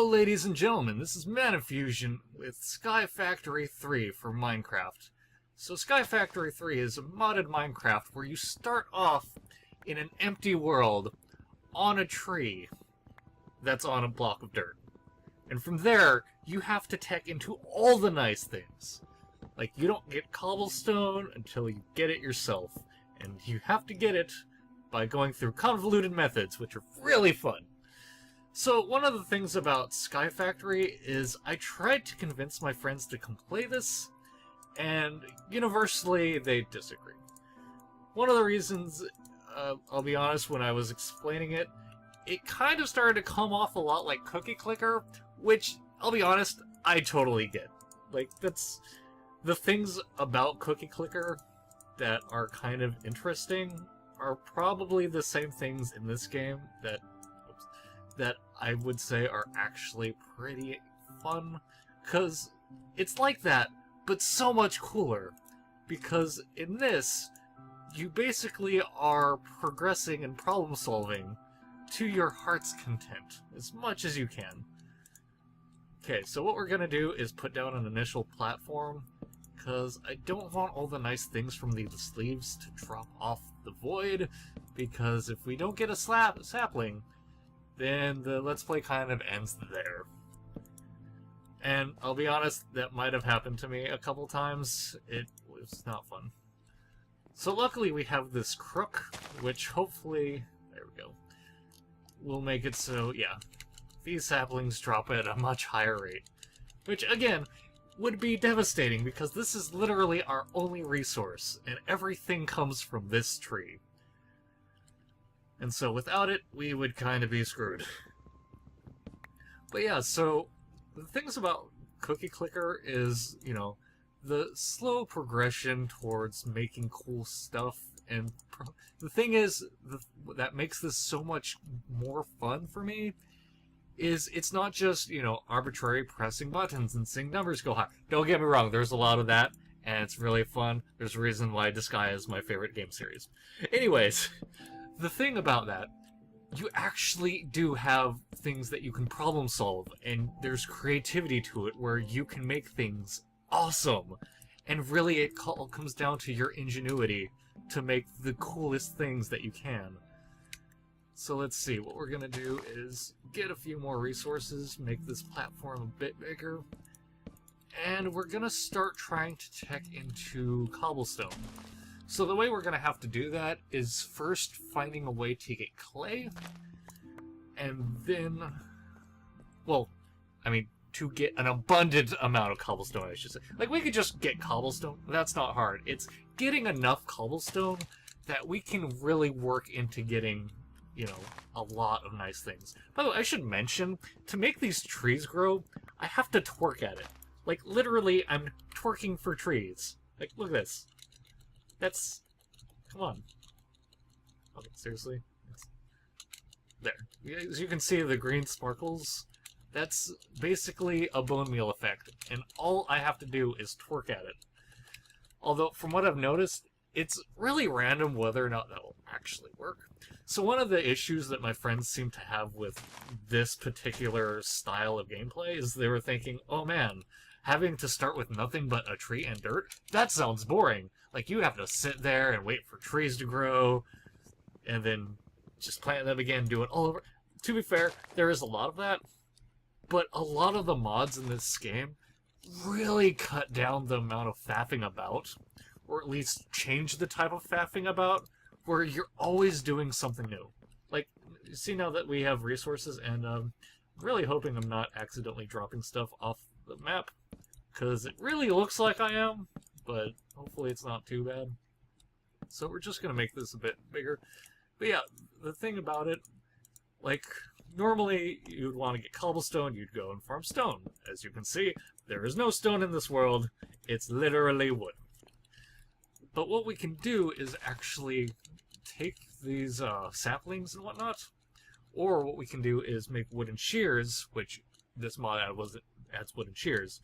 Hello ladies and gentlemen, this is Manifusion with Sky Factory 3 for Minecraft. So Sky Factory 3 is a modded Minecraft where you start off in an empty world on a tree that's on a block of dirt. And from there, you have to tech into all the nice things. Like, you don't get cobblestone until you get it yourself, and you have to get it by going through convoluted methods, which are really fun. So, one of the things about Sky Factory is I tried to convince my friends to come play this, and universally they disagree. One of the reasons, I'll be honest, when I was explaining it, it kind of started to come off a lot like Cookie Clicker, which, I'll be honest, I totally get. Like, that's the things about Cookie Clicker that are kind of interesting are probably the same things in this game that I would say are actually pretty fun, because it's like that, but so much cooler. Because in this, you basically are progressing and problem solving to your heart's content, as much as you can. Okay, so what we're gonna do is put down an initial platform, because I don't want all the nice things from the sleeves to drop off the void, because if we don't get a sapling, then the Let's Play kind of ends there. And I'll be honest, that might have happened to me a couple times. It was not fun. So luckily we have this crook, which hopefully, there we go, will make it so, yeah, these saplings drop at a much higher rate. Which, again, would be devastating, because this is literally our only resource, and everything comes from this tree. And so without it, we would kind of be screwed. But yeah, so the things about Cookie Clicker is, you know, the slow progression towards making cool stuff, and the thing is, that makes this so much more fun for me, is it's not just, you know, arbitrary pressing buttons and seeing numbers go high. Don't get me wrong, there's a lot of that, and it's really fun. There's a reason why Disgaea is my favorite game series. Anyways, the thing about that, you actually do have things that you can problem solve, and there's creativity to it where you can make things awesome. And really it all comes down to your ingenuity to make the coolest things that you can. So let's see, what we're gonna do is get a few more resources, make this platform a bit bigger, and we're gonna start trying to tech into cobblestone. So the way we're going to have to do that is first finding a way to get clay, and then, well, I mean, to get an abundant amount of cobblestone, I should say. Like, we could just get cobblestone, that's not hard. It's getting enough cobblestone that we can really work into getting, you know, a lot of nice things. By the way, I should mention, to make these trees grow, I have to twerk at it. Like, literally, I'm twerking for trees. Like, look at this. That's... come on. Okay, seriously? There. As you can see, the green sparkles, that's basically a bone meal effect, and all I have to do is twerk at it. Although, from what I've noticed, it's really random whether or not that will actually work. So one of the issues that my friends seem to have with this particular style of gameplay is they were thinking, oh man, having to start with nothing but a tree and dirt? That sounds boring. Like, you have to sit there and wait for trees to grow, and then just plant them again, do it all over. To be fair, there is a lot of that, but a lot of the mods in this game really cut down the amount of faffing about, or at least change the type of faffing about, where you're always doing something new. Like, you see now that we have resources, and I'm really hoping I'm not accidentally dropping stuff off the map, because it really looks like I am, but hopefully it's not too bad. So we're just going to make this a bit bigger. But yeah, the thing about it, like, normally you'd want to get cobblestone, you'd go and farm stone. As you can see, there is no stone in this world, it's literally wood. But what we can do is actually take these saplings and whatnot, or what we can do is make wooden shears, which this mod adds wooden shears.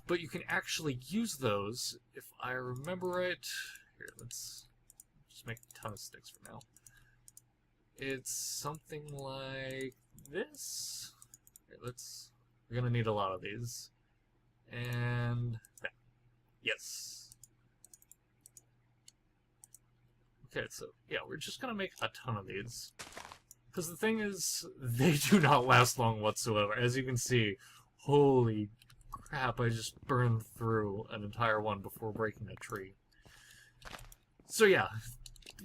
But you can actually use those, if I remember right. Here, let's just make a ton of sticks for now. It's something like this. We're gonna need a lot of these. And that. Yes. Okay, so yeah, we're just gonna make a ton of these. Because the thing is, they do not last long whatsoever. As you can see, holy crap, I just burned through an entire one before breaking a tree. So yeah,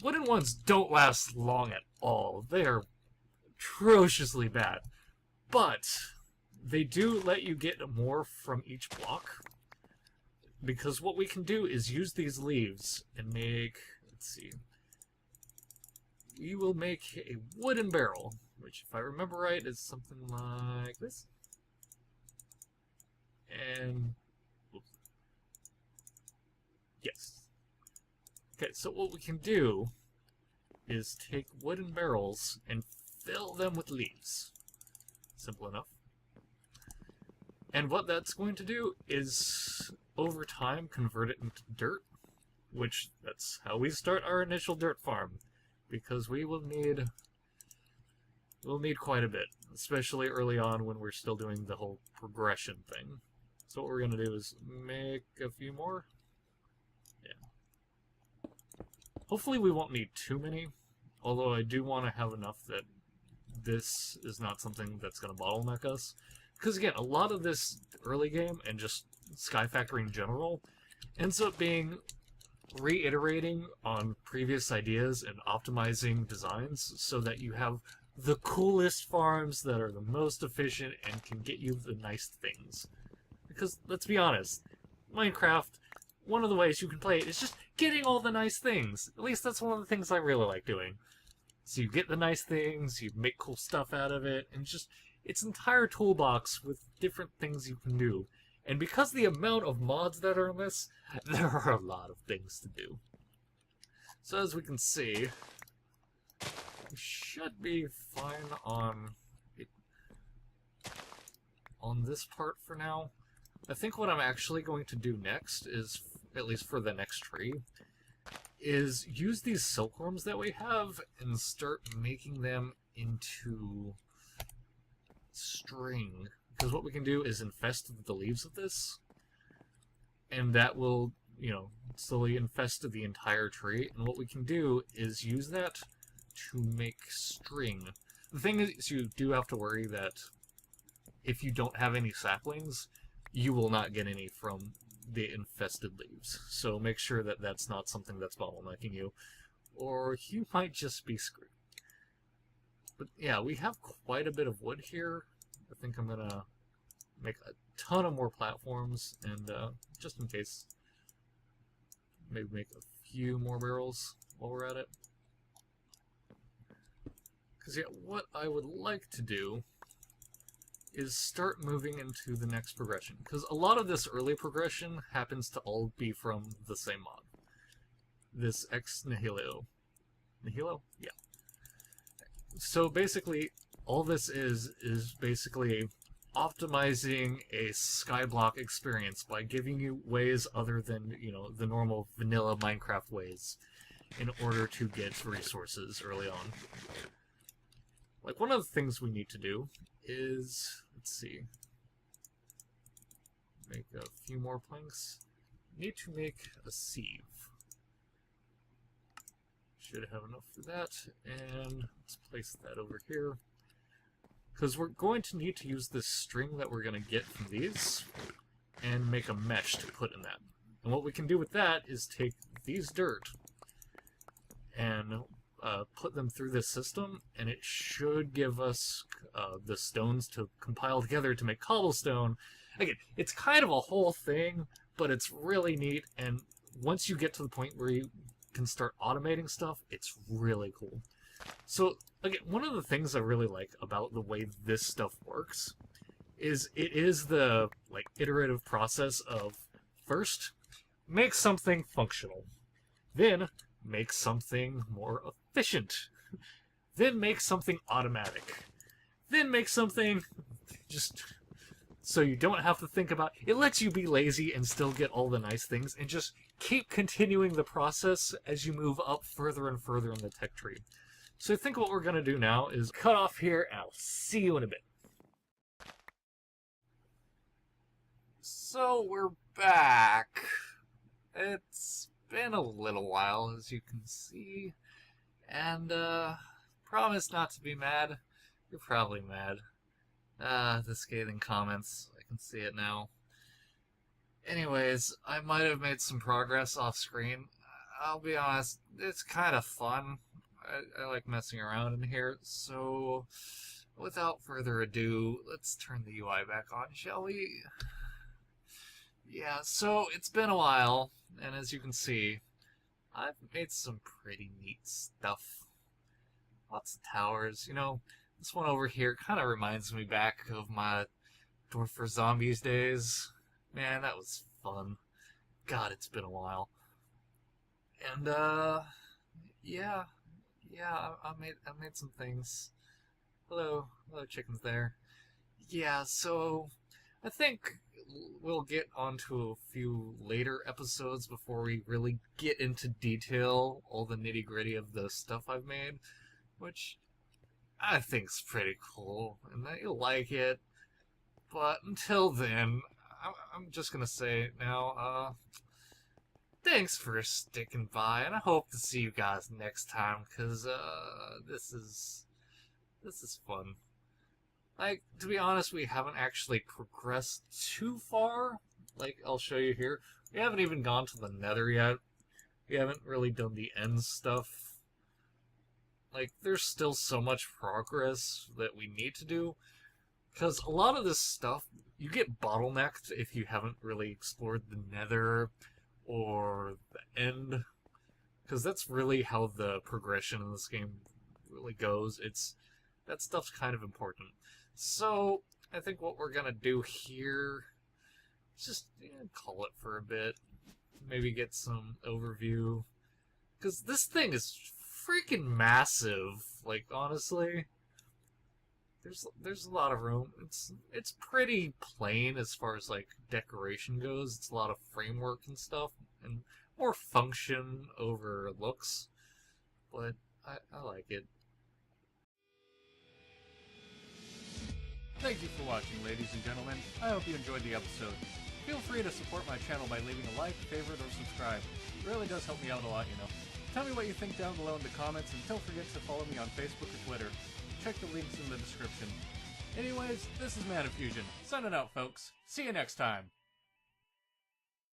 wooden ones don't last long at all. They are atrociously bad. But they do let you get more from each block. Because what we can do is use these leaves and make, let's see, we will make a wooden barrel, which, if I remember right, is something like this. And, oops. Yes. Okay, so what we can do is take wooden barrels and fill them with leaves. Simple enough. And what that's going to do is, over time, convert it into dirt, which that's how we start our initial dirt farm. Because we'll need quite a bit, especially early on when we're still doing the whole progression thing. So what we're going to do is make a few more. Yeah. Hopefully we won't need too many, although I do want to have enough that this is not something that's going to bottleneck us. Because again, a lot of this early game, and just Sky Factory in general, ends up being reiterating on previous ideas and optimizing designs so that you have the coolest farms that are the most efficient and can get you the nice things. Because, let's be honest, Minecraft, one of the ways you can play it is just getting all the nice things. At least that's one of the things I really like doing. So you get the nice things, you make cool stuff out of it, and just its entire toolbox with different things you can do. And because the amount of mods that are in this, there are a lot of things to do. So as we can see, we should be fine on this part for now. I think what I'm actually going to do next is, at least for the next tree, is use these silkworms that we have and start making them into string. Because what we can do is infest the leaves of this, and that will, slowly infest the entire tree. And what we can do is use that to make string. The thing is, you do have to worry that if you don't have any saplings, you will not get any from the infested leaves. So make sure that that's not something that's bottlenecking you, or you might just be screwed. But yeah, we have quite a bit of wood here. I think I'm gonna make a ton of more platforms, and just in case, maybe make a few more barrels while we're at it. Because yeah, what I would like to do is start moving into the next progression. Because a lot of this early progression happens to all be from the same mod. This ex nihilo. Nihilo? Yeah. So basically, all this is basically optimizing a skyblock experience by giving you ways other than, the normal vanilla Minecraft ways in order to get resources early on. Like, one of the things we need to do is, let's see, make a few more planks. Need to make a sieve. Should have enough for that, and let's place that over here. Because we're going to need to use this string that we're going to get from these and make a mesh to put in that. And what we can do with that is take these dirt and put them through this system, and it should give us the stones to compile together to make cobblestone. Again, it's kind of a whole thing, but it's really neat, and once you get to the point where you can start automating stuff, it's really cool. So, again, one of the things I really like about the way this stuff works is it is the, iterative process of, first, make something functional. Then, make something more efficient. Then make something automatic. Then make something just so you don't have to think about it. It lets you be lazy and still get all the nice things, and just keep continuing the process as you move up further and further in the tech tree. So I think what we're going to do now is cut off here, and I'll see you in a bit. So we're back. It's been a little while, as you can see, and promise not to be mad. You're probably mad. The scathing comments, I can see it now. Anyways, I might have made some progress off screen. I'll be honest, it's kind of fun. I like messing around in here, so without further ado, let's turn the UI back on, shall we? Yeah, so it's been a while, and as you can see, I've made some pretty neat stuff. Lots of towers, you know. This one over here kind of reminds me back of my Dwarf for Zombies days. Man, that was fun. God, it's been a while. And yeah, I made some things. Hello chickens there. Yeah, so I think we'll get onto a few later episodes before we really get into detail all the nitty-gritty of the stuff I've made, which I think's pretty cool, and that you'll like it. But until then, I'm just gonna say now, thanks for sticking by, and I hope to see you guys next time, because this is fun. Like, to be honest, we haven't actually progressed too far. Like, I'll show you here. We haven't even gone to the Nether yet. We haven't really done the end stuff. Like, there's still so much progress that we need to do. Because a lot of this stuff, you get bottlenecked if you haven't really explored the Nether or the end. Because that's really how the progression in this game really goes. That stuff's kind of important. So, I think what we're gonna do here is just call it for a bit. Maybe get some overview. Because this thing is freaking massive. Like, honestly, there's a lot of room. It's pretty plain as far as, like, decoration goes. It's a lot of framework and stuff, and more function over looks. But I like it. Thank you for watching, ladies and gentlemen. I hope you enjoyed the episode. Feel free to support my channel by leaving a like, favorite, or subscribe. It really does help me out a lot, you know. Tell me what you think down below in the comments, and don't forget to follow me on Facebook or Twitter. Check the links in the description. Anyways, this is Manifusion, signing out, folks. See you next time.